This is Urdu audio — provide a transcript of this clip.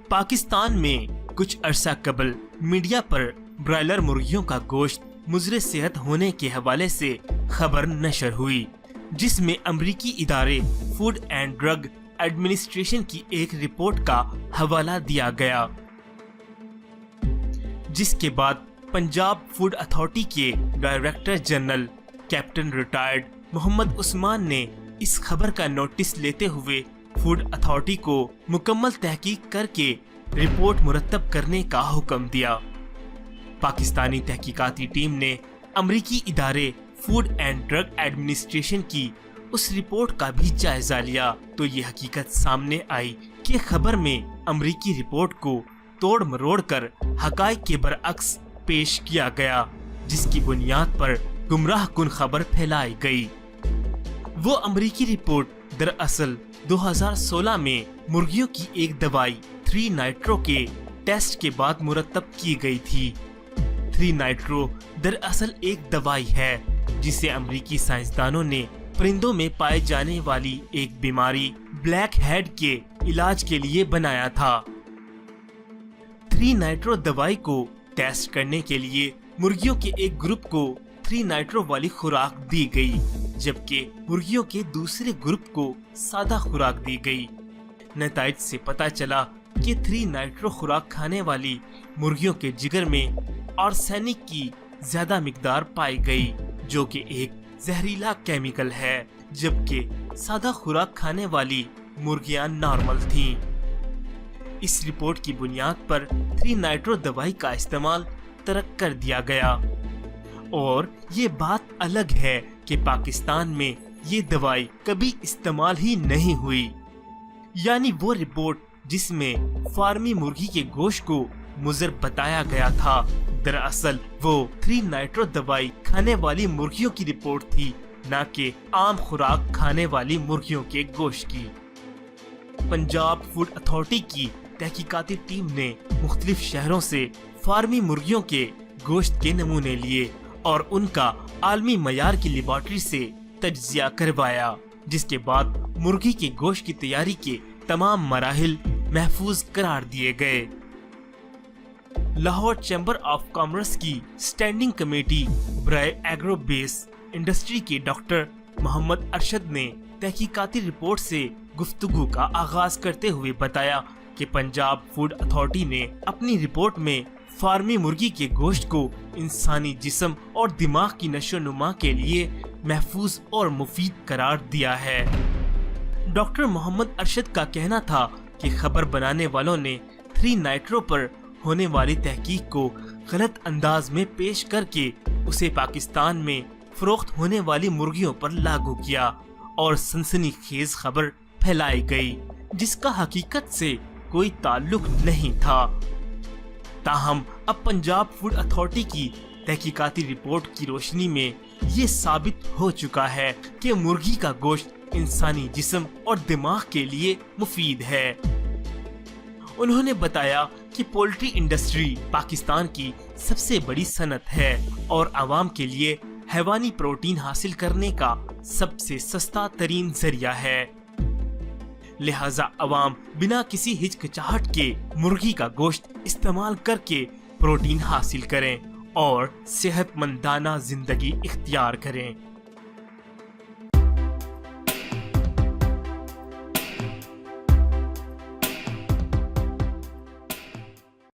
پاکستان میں کچھ عرصہ قبل میڈیا پر برائلر مرغیوں کا گوشت مضر صحت ہونے کے حوالے سے خبر نشر ہوئی، جس میں امریکی ادارے فوڈ اینڈ ڈرگ ایڈمنسٹریشن کی ایک رپورٹ کا حوالہ دیا گیا، جس کے بعد پنجاب فوڈ اتھارٹی کے director general captain retired Muhammad Usman نے اس خبر کا نوٹس لیتے ہوئے فوڈ اتھارٹی کو مکمل تحقیق کر کے رپورٹ مرتب کرنے کا حکم دیا۔ پاکستانی تحقیقاتی ٹیم نے امریکی ادارے فوڈ اینڈ ڈرگ ایڈمنسٹریشن کی اس رپورٹ کا بھی جائزہ لیا تو یہ حقیقت سامنے آئی کہ خبر میں امریکی رپورٹ کو توڑ مروڑ کر حقائق کے برعکس پیش کیا گیا، جس کی بنیاد پر گمراہ کن خبر پھیلائی گئی۔ وہ امریکی رپورٹ دراصل 2016 میں مرغیوں کی ایک دوائی 3 نائٹرو کے ٹیسٹ کے بعد مرتب کی گئی تھی۔ 3 نائٹرو دراصل ایک دوائی ہے جسے امریکی سائنسدانوں نے پرندوں میں پائے جانے والی ایک بیماری بلیک ہیڈ کے علاج کے لیے بنایا تھا۔ 3 نائٹرو دوائی کو ٹیسٹ کرنے کے لیے مرغیوں کے ایک گروپ کو 3 نائٹرو والی خوراک دی گئی، جبکہ مرغیوں کے دوسرے گروپ کو سادہ خوراک دی گئی۔ نتائج سے پتہ چلا کہ 3 نائٹرو خوراک کھانے والی مرغیوں کے جگر میں آرسینک کی زیادہ مقدار پائی گئی، جو کہ ایک زہریلا کیمیکل ہے، جبکہ سادہ خوراک کھانے والی مرغیاں نارمل تھیں۔ اس رپورٹ کی بنیاد پر 3 نائٹرو دوائی کا استعمال ترک کر دیا گیا، اور یہ بات الگ ہے کہ پاکستان میں یہ دوائی کبھی استعمال ہی نہیں ہوئی۔ یعنی وہ رپورٹ جس میں فارمی مرغی کے گوشت کو مضر بتایا گیا تھا، دراصل وہ 3 نائٹرو دوائی کھانے والی مرغیوں کی رپورٹ تھی، نہ کہ عام خوراک کھانے والی مرغیوں کے گوشت کی۔ پنجاب فوڈ اتھارٹی کی تحقیقاتی ٹیم نے مختلف شہروں سے فارمی مرغیوں کے گوشت کے نمونے لیے اور ان کا عالمی معیار کی لیبارٹری سے تجزیہ کروایا، جس کے بعد مرغی کے گوشت کی تیاری کے تمام مراحل محفوظ قرار دیے گئے۔ لاہور چیمبر آف کامرس کی اسٹینڈنگ کمیٹی برائے ایگرو بیس انڈسٹری کے ڈاکٹر محمد ارشد نے تحقیقاتی رپورٹ سے گفتگو کا آغاز کرتے ہوئے بتایا کہ پنجاب فوڈ اتھارٹی نے اپنی رپورٹ میں فارمی مرغی کے گوشت کو انسانی جسم اور دماغ کی نشو و نما کے لیے محفوظ اور مفید قرار دیا ہے۔ ڈاکٹر محمد ارشد کا کہنا تھا کہ خبر بنانے والوں نے 3 نائٹرو پر ہونے والی تحقیق کو غلط انداز میں پیش کر کے اسے پاکستان میں فروخت ہونے والی مرغیوں پر لاگو کیا اور سنسنی خیز خبر پھیلائی گئی، جس کا حقیقت سے کوئی تعلق نہیں تھا۔ تاہم اب پنجاب فوڈ اتھارٹی کی تحقیقاتی رپورٹ کی روشنی میں یہ ثابت ہو چکا ہے کہ مرغی کا گوشت انسانی جسم اور دماغ کے لیے مفید ہے۔ انہوں نے بتایا کہ پولٹری انڈسٹری پاکستان کی سب سے بڑی صنعت ہے اور عوام کے لیے حیوانی پروٹین حاصل کرنے کا سب سے سستا ترین ذریعہ ہے، لہذا عوام بنا کسی ہچکچاہٹ کے مرغی کا گوشت استعمال کر کے پروٹین حاصل کریں اور صحت مندانہ زندگی اختیار کریں۔